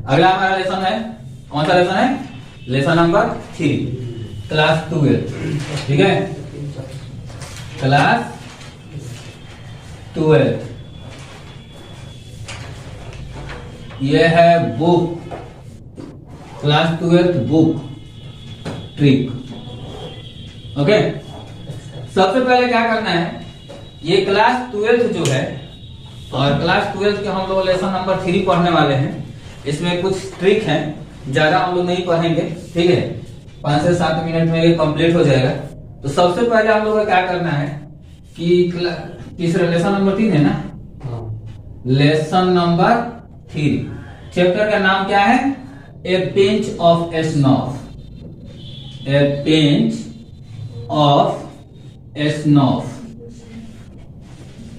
अगला हमारा लेसन है, कौन सा लेसन है? Lesson number 3, class 12। ठीक है, क्लास 12। ये है book, class 12 book trick. Okay, सबसे पहले क्या करना है, ये क्लास 12 जो है, और क्लास 12 के हम लोग लेसन नंबर 3 पढ़ने वाले हैं। इसमें कुछ ट्रिक हैं, ज्यादा हम लोग नहीं पढ़ेंगे। ठीक है, 5 से 7 मिनट में ये कंप्लीट हो जाएगा। तो सबसे पहले हम लोग को क्या करना है कि तीसरा लेसन नंबर 3 है ना, लेसन नंबर 3, चैप्टर का नाम क्या है? A pinch of snuff. A pinch of snuff.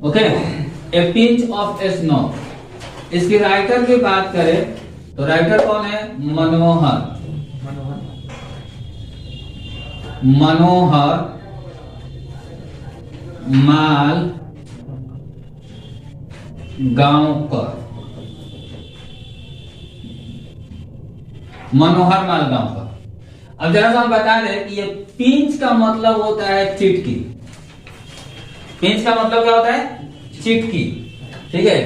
Okay, a pinch of snuff. इसकी राइटर की बात करें तो राइटर कौन है? मनोहर माल गांवकर। मनोहर माल गांवकर। अब जरा सा हम बता दें कि ये पिंच का मतलब होता है चिटकी। पिंच का मतलब क्या होता है? चिटकी। ठीक है,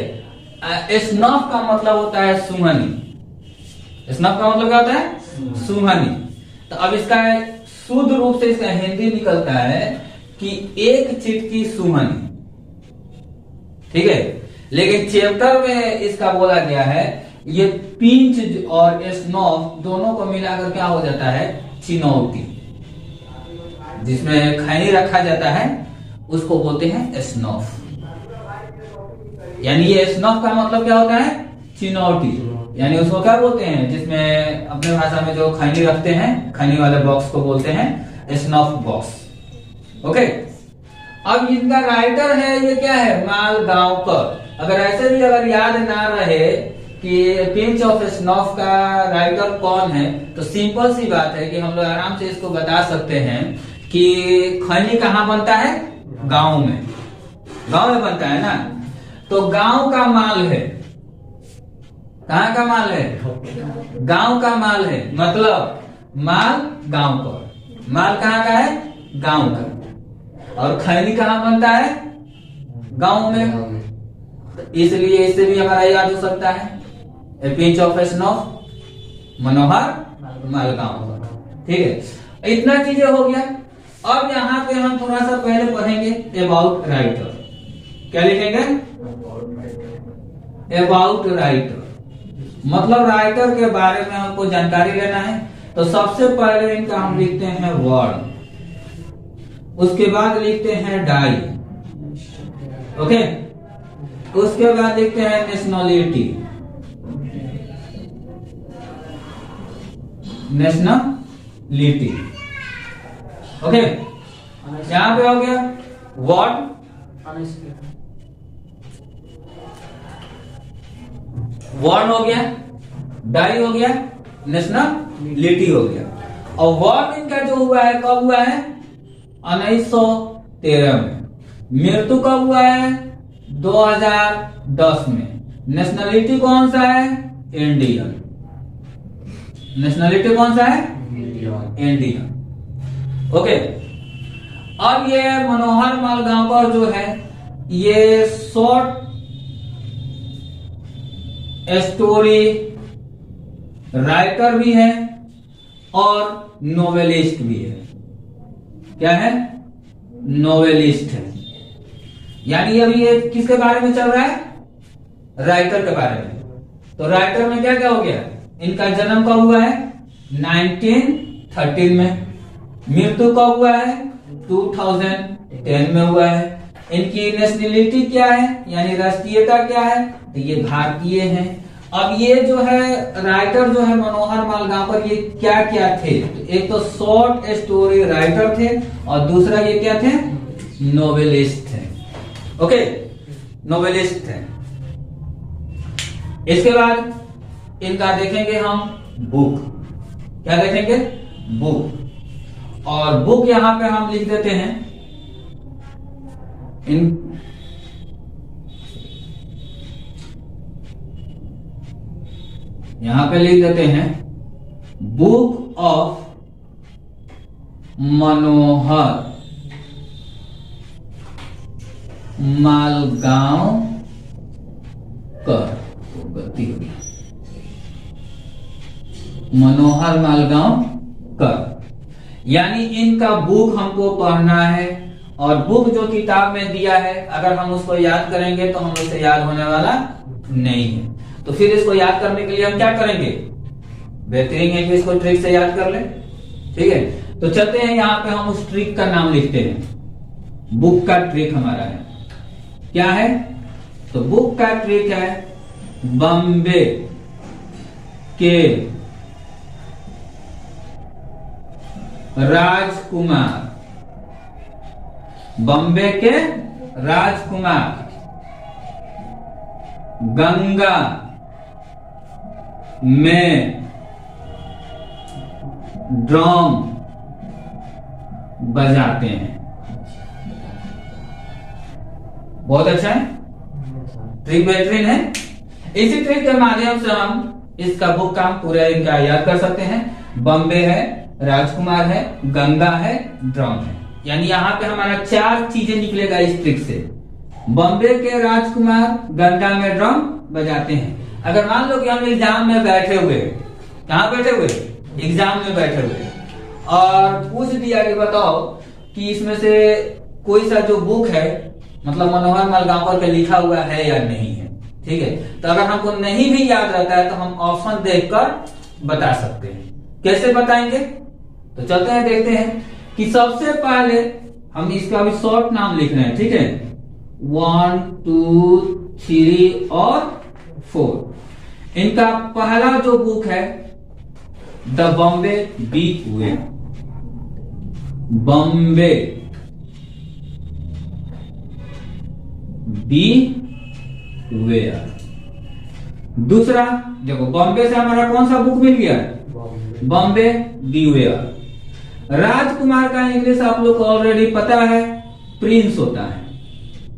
स्नफ का मतलब होता है सुंघनी। स्नफ का मतलब क्या होता है? सुंघनी। तो अब इसका शुद्ध रूप से इसका हिंदी निकलता है कि एक चिटकी सुंघनी। ठीक है, लेकिन चैप्टर में इसका बोला गया है ये पिंच और स्नॉफ दोनों को मिलाकर क्या हो जाता है? चिनौती। जिसमें खैनी रखा जाता है उसको बोलते हैं स्नॉफ। यानी ये स्नॉफ का मतलब क्या होता है? चिनौती। यानी उसको क्या बोलते हैं? जिसमें अपने भाषा में जो खैनी रखते हैं, खैनी वाले बॉक्स को बोलते हैं स्नॉफ बॉक्स। ओके, अब इनका राइटर है ये क्या है? माल गांवकर। अगर ऐसे भी अगर याद ना रहे कि पिंच ऑफ स्नॉफ का राइटर कौन है, तो सिंपल सी बात है कि हम लोग आराम से इसको बता सकते हैं कि खैनी कहाँ बनता है? गांव में। गांव में बनता है ना, तो गांव का माल है। कहाँ का माल है? गांव का माल है, मतलब माल गांव का। माल कहाँ का है? गांव का। और खैनी कहाँ बनता है? गांव में। इसलिए इससे भी हमारा याद हो सकता है ए पिंच ऑफ स्नॉफ, मनोहर माल गांव का। ठीक है, इतना चीजें हो गया। अब यहाँ पे हम थोड़ा सा पहले पढ़ेंगे अबाउट राइटर। क्या लिखेंगे? अबाउट राइटर, मतलब राइटर के बारे में हमको जानकारी लेना है। तो सबसे पहले इनका हम लिखते हैं वर्ड, उसके बाद लिखते हैं डाई। ओके, उसके बाद लिखते हैं नेशनलिटी। नेशनलिटी। ओके, यहां पे हो गया वर्ड, वर्ड हो गया, डाई हो गया, नेशनलिटी हो गया। और वर्ड इनका जो हुआ है कब हुआ है? 1913 में। मृत्यु कब हुआ है? 2010 में। नेशनलिटी कौन सा है? इंडियन। नेशनलिटी कौन सा है? इंडियन। ओके, अब ये मनोहर माल गांवकर जो है ये शॉर्ट स्टोरी राइटर भी है और नोवेलिस्ट भी है। क्या है? नोवेलिस्ट है। यानी अभी ये किसके बारे में चल रहा है? राइटर के बारे में। तो राइटर में क्या क्या हो गया? इनका जन्म कब हुआ है? 1913 में। मृत्यु कब हुआ है? 2010 में हुआ है। इनकी नेशनलिटी क्या है, यानी राष्ट्रीयता क्या है? तो ये भारतीय हैं। अब ये जो है राइटर जो है मनोहर माल गांवकर, ये क्या क्या थे? तो एक तो शॉर्ट स्टोरी राइटर थे और दूसरा ये क्या थे? नोवेलिस्ट थे। ओके, नोवेलिस्ट थे। इसके बाद इनका देखेंगे हम बुक। क्या देखेंगे? बुक। और बुक यहां पे हम लिख देते हैं इन, यहां पे लिख देते हैं बुक ऑफ मनोहर मालगांवकर, गलती हो गई, मनोहर मालगांवकर, यानी इनका बुक हमको पढ़ना है। और बुक जो किताब में दिया है अगर हम उसको याद करेंगे तो हम उससे याद होने वाला नहीं है। तो फिर इसको याद करने के लिए हम क्या करेंगे, बेहतरीन है कि इसको ट्रिक से याद कर ले। ठीक है, तो चलते हैं यहां पे हम उस ट्रिक का नाम लिखते हैं। बुक का ट्रिक हमारा है क्या है, तो बुक का ट्रिक है बॉम्बे के राजकुमार, बॉम्बे के राजकुमार गंगा में ड्रम बजाते हैं। बहुत अच्छा है, ट्रिक बेहतरीन है। इसी ट्रिक के माध्यम से हम इसका बुक का पूरा इनका याद कर सकते हैं। बॉम्बे है, राजकुमार है, गंगा है, ड्रम है, यानी यहाँ पे हमारा 4 चीजें निकलेगा इस ट्रिक से। बॉम्बे के राजकुमार गंगा में ड्रम बजाते हैं। अगर मान लो कि हम एग्जाम में बैठे हुए, कहाँ बैठे हुए, एग्जाम में बैठे हुए, और पूछ दिया कि बताओ कि इसमें से कोई सा जो बुक है मतलब मनोहर मालगांवकर का लिखा हुआ है या नहीं है। ठीक है, तो अगर हमको नहीं भी याद रहता है तो हम ऑप्शन देखकर बता सकते हैं। कैसे बताएंगे, तो चलते हैं देखते हैं कि सबसे पहले हम इसका अभी शॉर्ट नाम लिख रहे हैं। ठीक है, 1 2 3 और 4। इनका पहला जो बुक है the Bombay be way, Bombay be where. दूसरा देखो, बॉम्बे से हमारा कौन सा बुक मिल गया, बॉम्बे बी वेयर। राजकुमार का इंग्लिश आप लोग को ऑलरेडी पता है, प्रिंस होता है।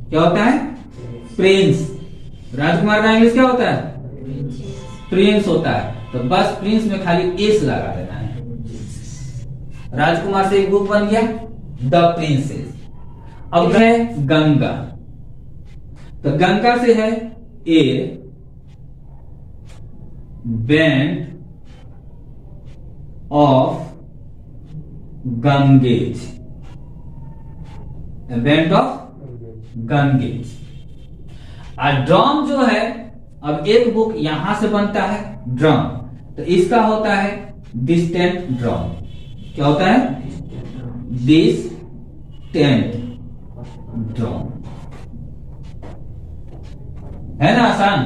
क्या होता है, प्रिंस। राजकुमार का इंग्लिश क्या होता है, प्रिंस होता है। तो बस प्रिंस में खाली एस लगा देना है। राजकुमार से एक बुक बन गया द प्रिंसेस। अब है गंगा, तो गंगा से है A band of Ganges, band of Ganges. और ड्रम जो है, अब एक बुक यहां से बनता है ड्रम, तो इसका होता है डिस्टेंट ड्रम। क्या होता है, डिस्टेंट ड्रम। है ना आसान।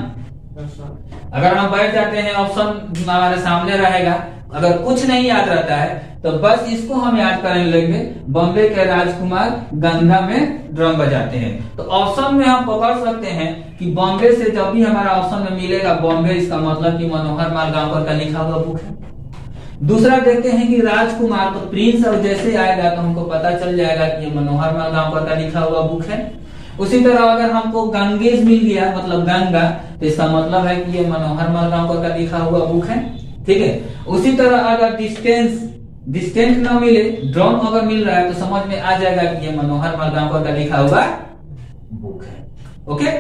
अगर हम बैठ जाते हैं, ऑप्शन हमारे सामने रहेगा, अगर कुछ नहीं याद रहता है तो बस इसको हम याद करने लेंगे, बॉम्बे के राजकुमार गंगा में ड्रम बजाते हैं। तो ऑप्शन में हम पकड़ सकते हैं कि बॉम्बे से जब भी हमारा ऑप्शन में मिलेगा बॉम्बे, इसका मतलब कि मनोहर मालगांवकर का लिखा हुआ बुक है। दूसरा देखते हैं कि राजकुमार, तो प्रिंस और जैसे आएगा तो हमको पता चल जाएगा कि ये मनोहर मालगांवकर का लिखा हुआ बुक है। उसी तरह अगर हमको गंगेज मिल गया मतलब गंगा, तो इसका मतलब है कि ये मनोहर मालगांवकर का लिखा हुआ बुक है। ठीक है, उसी तरह अगर डिस्टेंट ना मिले, ड्रम अगर मिल रहा है तो समझ में आ जाएगा कि ये मनोहर मालगांवकर का लिखा हुआ बुक है। ओके।